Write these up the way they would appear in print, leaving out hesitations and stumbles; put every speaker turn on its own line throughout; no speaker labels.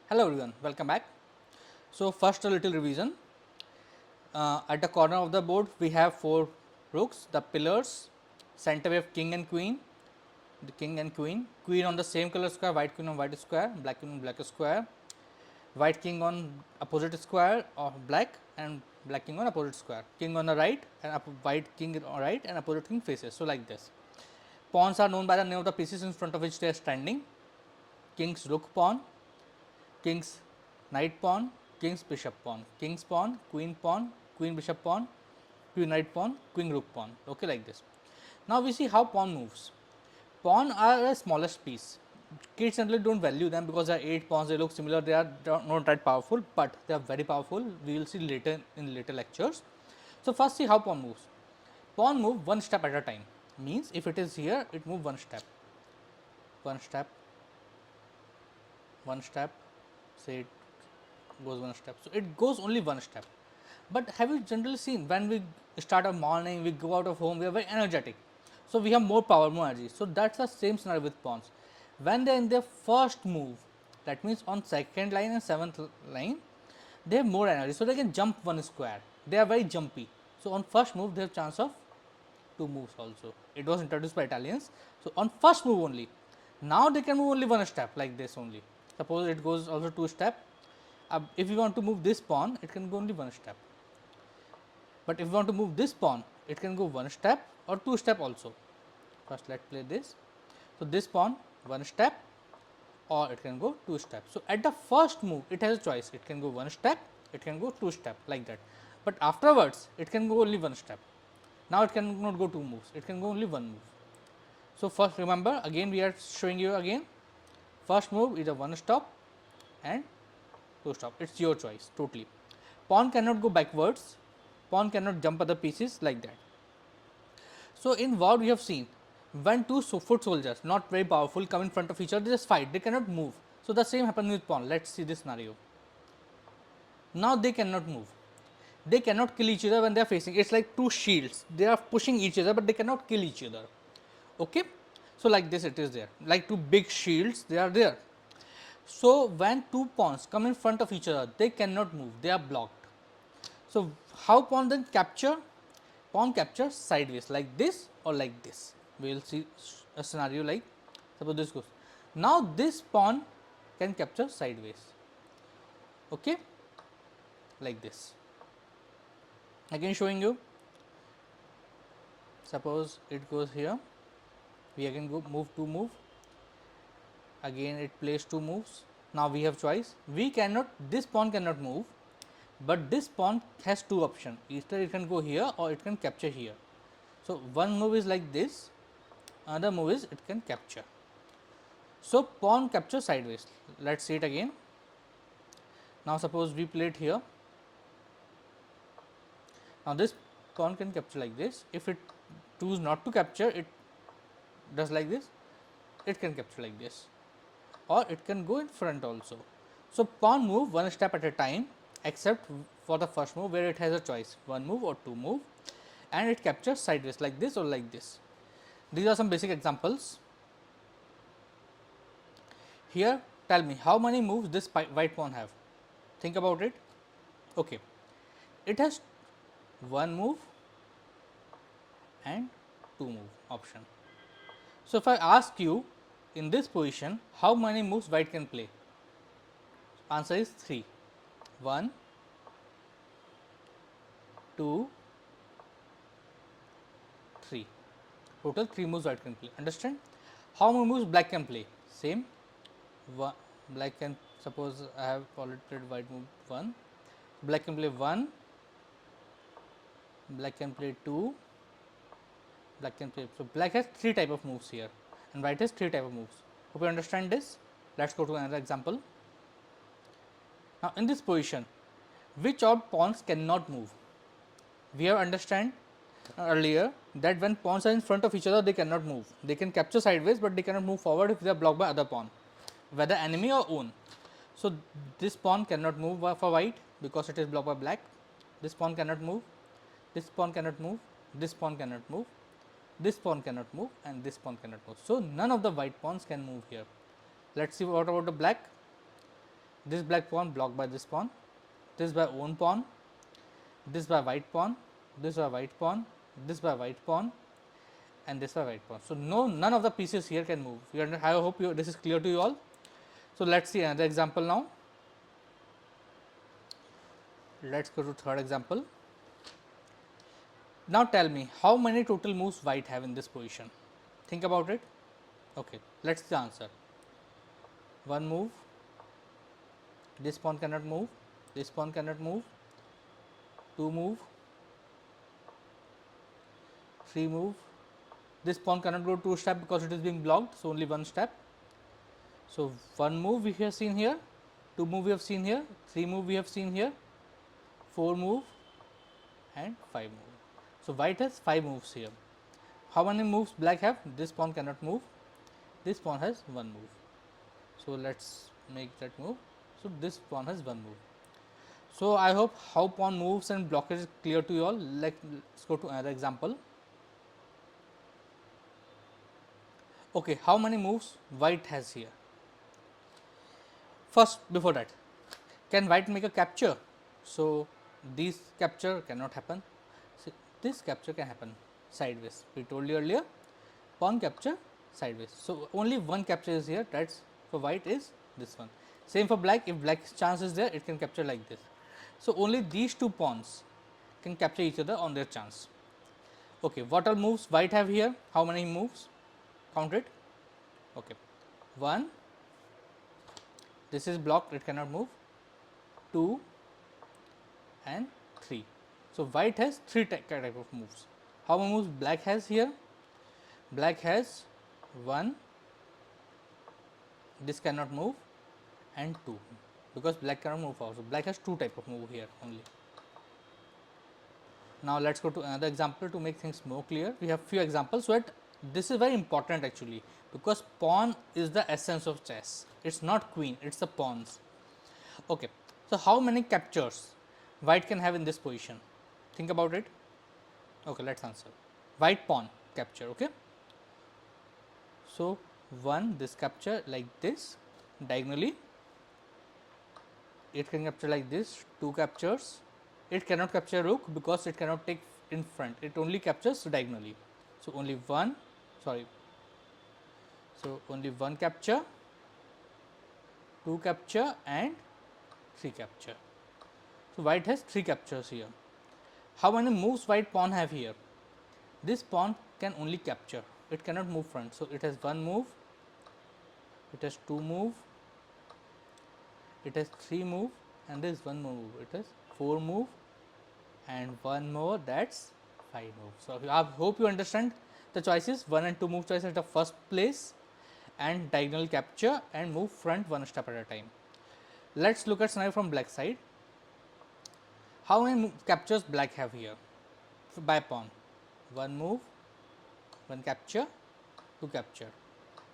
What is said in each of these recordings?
Hello everyone, welcome back. So first a little revision. At the corner of the board we have 4 rooks, the pillars, center we have king and queen, the king and queen on the same color square, white queen on white square, black queen on black square, white king on opposite square of black and black king on opposite square, king on the right and white king on right and opposite king faces. So like this. Pawns are known by the name of the pieces in front of which they are standing. King's rook pawn, king's knight pawn, king's bishop pawn, queen bishop pawn, queen knight pawn, queen rook pawn. Okay, like this. Now we see how pawn moves. Pawn are a smallest piece. Kids generally don't value them because they are 8 pawns, they look similar, they are not that powerful, but they are very powerful. We will see later in later lectures. So first see how pawn moves. Pawn move one step at a time. Means if it is here, it move one step, one step, one step, say it goes one step. So it goes only one step. But have you generally seen when we start a morning, we go out of home, we are very energetic. So we have more power, more energy. So that's the same scenario with pawns. When they are in their first move, that means on second line and seventh line, they have more energy. So they can jump one square. They are very jumpy. So on first move, they have chance of 2 moves also. It was introduced by Italians. So on first move only. Now they can move only one step like this only. Suppose it goes also 2 step. If you want to move this pawn, it can go only one step. But if you want to move this pawn, it can go one step or 2 step also. First let's play this. So this pawn one step or it can go 2 steps. So at the first move, it has a choice. It can go one step, it can go 2 step like that. But afterwards, it can go only one step. Now it cannot go 2 moves, it can go only one move. So first remember, again we are showing you again. First move is a one stop and 2 stop. It's your choice totally. Pawn cannot go backwards, pawn cannot jump other pieces like that. So in war we have seen when two foot soldiers, not very powerful, come in front of each other, they just fight, they cannot move. So the same happens with pawn. Let's see this scenario. Now they cannot move. They cannot kill each other when they are facing. It's like two shields. They are pushing each other, but they cannot kill each other. Okay. So like this it is there. Like two big shields, they are there. So when two pawns come in front of each other, they cannot move. They are blocked. So how pawn then capture? Pawn capture sideways like this or like this. We will see a scenario like suppose this goes. Now this pawn can capture sideways. Okay, like this. Again showing you. Suppose it goes here. We again go move to move. Again it plays 2 moves. Now we have choice. We cannot. This pawn cannot move. But this pawn has 2 options, either it can go here or it can capture here. So one move is like this, another move is it can capture. So pawn capture sideways. Let's see it again. Now suppose we play it here. Now this pawn can capture like this. If it choose not to capture, it does like this, it can capture like this, or it can go in front also. So pawn move one step at a time, except for the first move where it has a choice, one move or 2 move, and it captures sideways like this or like this. These are some basic examples. Here tell me how many moves this white pawn have. Think about it. Okay, it has 1 move and 2 move option. So if I ask you in this position how many moves white can play, answer is 3. 1, 2, 3. Total 3 moves white can play. Understand? How many moves black can play? Same. One, black can, suppose I have already played white move 1. Black can play 1. Black can play 2. Black can play. So black has 3 type of moves here, and white has 3 type of moves. Hope you understand this. Let's go to another example. Now in this position, which odd pawns cannot move? We have understand earlier that when pawns are in front of each other, they cannot move. They can capture sideways, but they cannot move forward if they are blocked by other pawn, whether enemy or own. So this pawn cannot move for white because it is blocked by black. This pawn cannot move. This pawn cannot move. This pawn cannot move. This pawn cannot move, and this pawn cannot move. So none of the white pawns can move here. Let's see what about the black. this black pawn blocked by this pawn, this by own pawn, this by white pawn, this by white pawn, this by white pawn, and this by white pawn. So, none of the pieces here can move. I hope this is clear to you all. So, let us see another example now. Let us go to third example. Now, tell me how many total moves white have in this position. Think about it. Okay, let us see the answer. One move, this pawn cannot move, this pawn cannot move, two move, three move, this pawn cannot go two step because it is being blocked, so only one step. So, one move we have seen here, two move we have seen here, three move we have seen here, four move and five move. So, white has five moves here. How many moves black have? This pawn cannot move, this pawn has one move. So, let us make that move. So, this pawn has one move. So, I hope how pawn moves and blockage is clear to you all. Let's go to another example. Okay, how many moves white has here? First, before that, can white make a capture? So, this capture cannot happen. So, this capture can happen sideways. We told you earlier, pawn capture sideways. So, only one capture is here, that's for white is this one. Same for black, if black's chance is there, it can capture like this. So, only these two pawns can capture each other on their chance. Okay, what all moves white have here? How many moves? Count it. Okay, 1, this is blocked, it cannot move, 2 and 3. So, white has three type of moves. How many moves black has here? Black has 1, this cannot move, and 2, because black cannot move also. Black has two type of move here only. Now, let us go to another example to make things more clear. We have few examples, so that this is very important actually, because pawn is the essence of chess. It is not queen, it is the pawns. Okay. So, how many captures white can have in this position? Think about it. Okay, let us answer. White pawn capture. Okay. So, 1 this capture like this diagonally, it can capture like this, 2 captures. It cannot capture rook because it cannot take in front, it only captures diagonally. So, only one, sorry, so only one capture, 2 capture and 3 capture. So, white has 3 captures here. How many moves white pawn have here? This pawn can only capture, it cannot move front. So, it has 1 move, it has 2 move, it has 3 move, and there is 1 more move, it has 4 move and 1 more, that is 5 move. So, I hope you understand the choices. 1 and 2 move choice at the first place and diagonal capture and move front one step at a time. Let us look at scenario from black side. How many captures black have here by pawn? 1 move, 1 capture, 2 capture.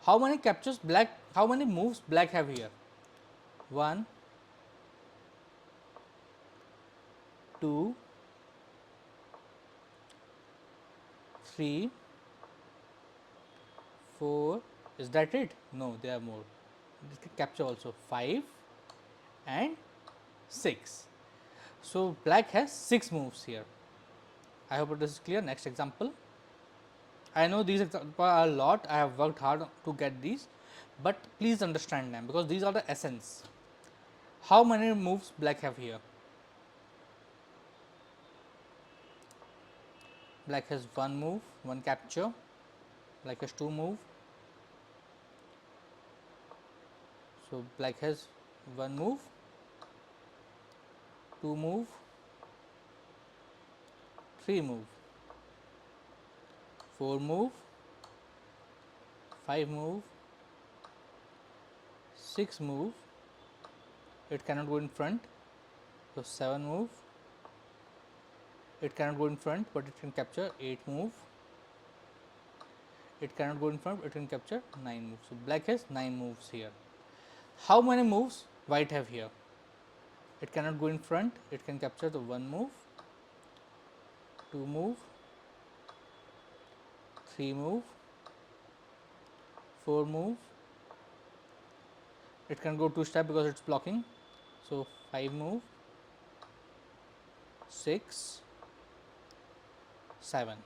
How many captures black, how many moves black have here? 1, 2, 3, 4, is that it? No, there are more. This can capture also 5 and 6. So, black has 6 moves here. I hope it is clear. Next example. I know these examples are a lot, I have worked hard to get these, but please understand them because these are the essence. How many moves black have here? Black has 1 move, 1 capture, black has 2 move. So, black has 1 move, 2 move, 3 move, 4 move, 5 move, 6 move, it cannot go in front. So, 7 move, it cannot go in front, but it can capture 8 move, it cannot go in front, it can capture 9 moves. So, black has 9 moves here. How many moves white have here? It cannot go in front, it can capture the 1 move, 2 move, 3 move, 4 move, it can go 2 step because it is blocking, So 5 move, 6, 7,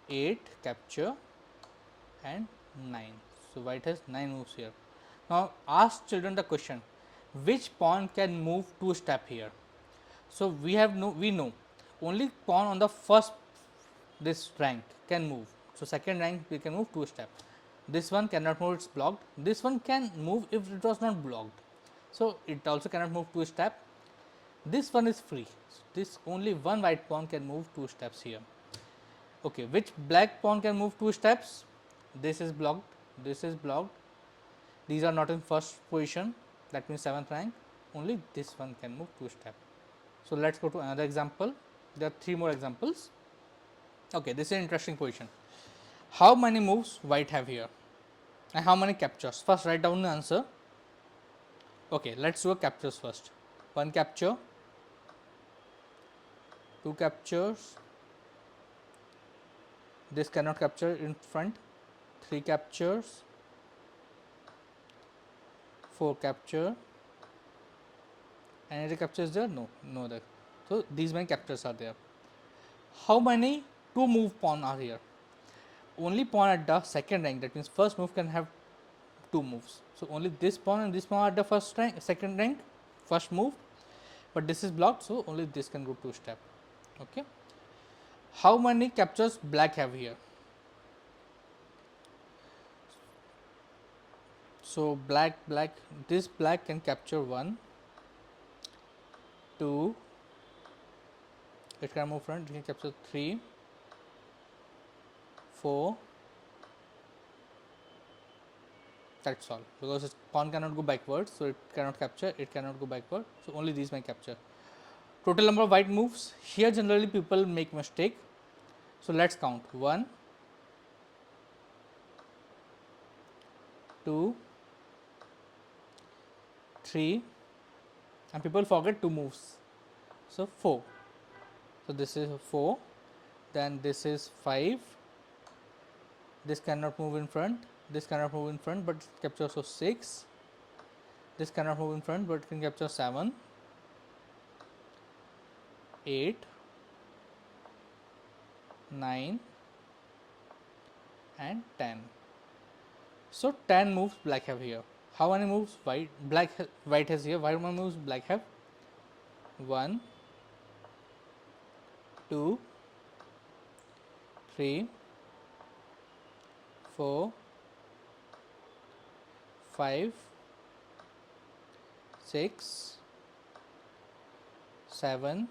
8 capture and 9. So white has 9 moves here. Now ask children the question, which pawn can move 2 step here? So we know only pawn on the first this rank can move. So second rank we can move 2 step. This one cannot move, it's blocked. This one can move if it was not blocked. So it also cannot move 2 step. This one is free. So this only one white pawn can move 2 steps here. Okay, which black pawn can move 2 steps? This is blocked, this is blocked. These are not in first position, that means 7th rank. Only this one can move 2 steps. So let's go to another example. There are 3 more examples. Okay, this is an interesting position. How many moves white have here and how many captures? First write down the answer. Okay, let's do a captures first. 1 capture, 2 captures, this cannot capture in front, 3 captures, 4 capture. Any other captures there? No other. So these many captures are there. How many 2 move pawn are here? Only pawn at the second rank, that means first move can have 2 moves. So only this pawn and this pawn are at the first rank, second rank, first move, but this is blocked, so only this can go 2 step. Okay. How many captures black have here? So black, this black can capture 1, 2, it can move front, it can capture 3, 4. That's all, because its pawn cannot go backwards, so it cannot capture, it cannot go backward, so only these may capture. Total number of white moves. Here generally people make mistake. So let's count 1, 2, 3, and people forget 2 moves. So 4. So this is 4, then this is 5. This cannot move in front. This cannot move in front, but capture so 6. This cannot move in front, but can capture 7, 8, 9, and 10. So 10 moves black have here. How many moves white has here? How many moves black have? 1, 2, 3, 4, 5, 6, 7,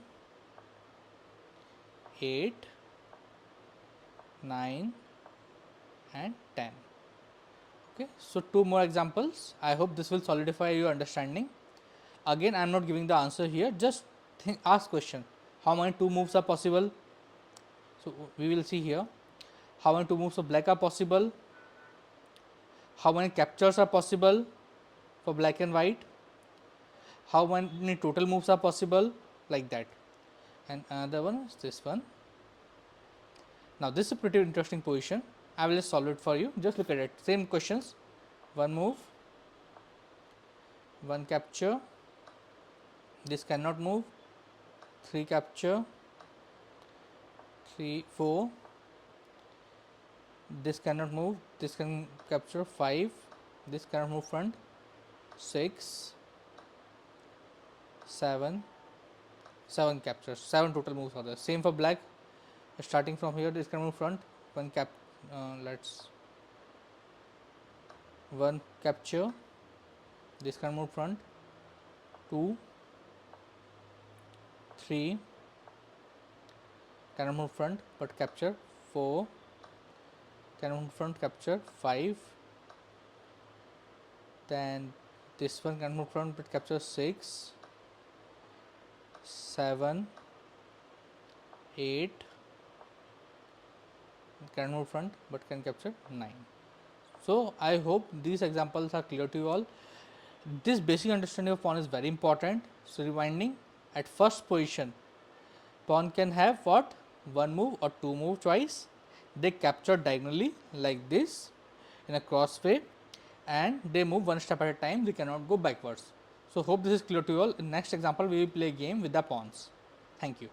8, 9, and 10. Okay, so 2 more examples. I hope this will solidify your understanding. Again, I am not giving the answer here, just ask question. How many 2 moves are possible? So we will see here. How many 2 moves of black are possible? How many captures are possible for black and white? How many total moves are possible? Like that. And another one is this one. Now this is a pretty interesting position. I will just solve it for you. Just look at it. Same questions. 1 move, 1 capture. This cannot move. 3 capture. 3, 4. This cannot move. This can capture 5. This cannot move front. 6, 7. 7 captures. 7 total moves are there. Same for black. Starting from here, this can move front. 1 1 capture. This can move front. 2, 3. Cannot move front but capture. 4. Cannot move front, capture. 5. Then this one can move front but capture 6, 7, 8. Can move front but can capture 9. So I hope these examples are clear to you all. This basic understanding of pawn is very important. So reminding, at first position, pawn can have what? 1 move or 2 move twice. They capture diagonally like this in a cross way, and they move 1 step at a time. They cannot go backwards. So hope this is clear to you all. In next example, we will play a game with the pawns. Thank you.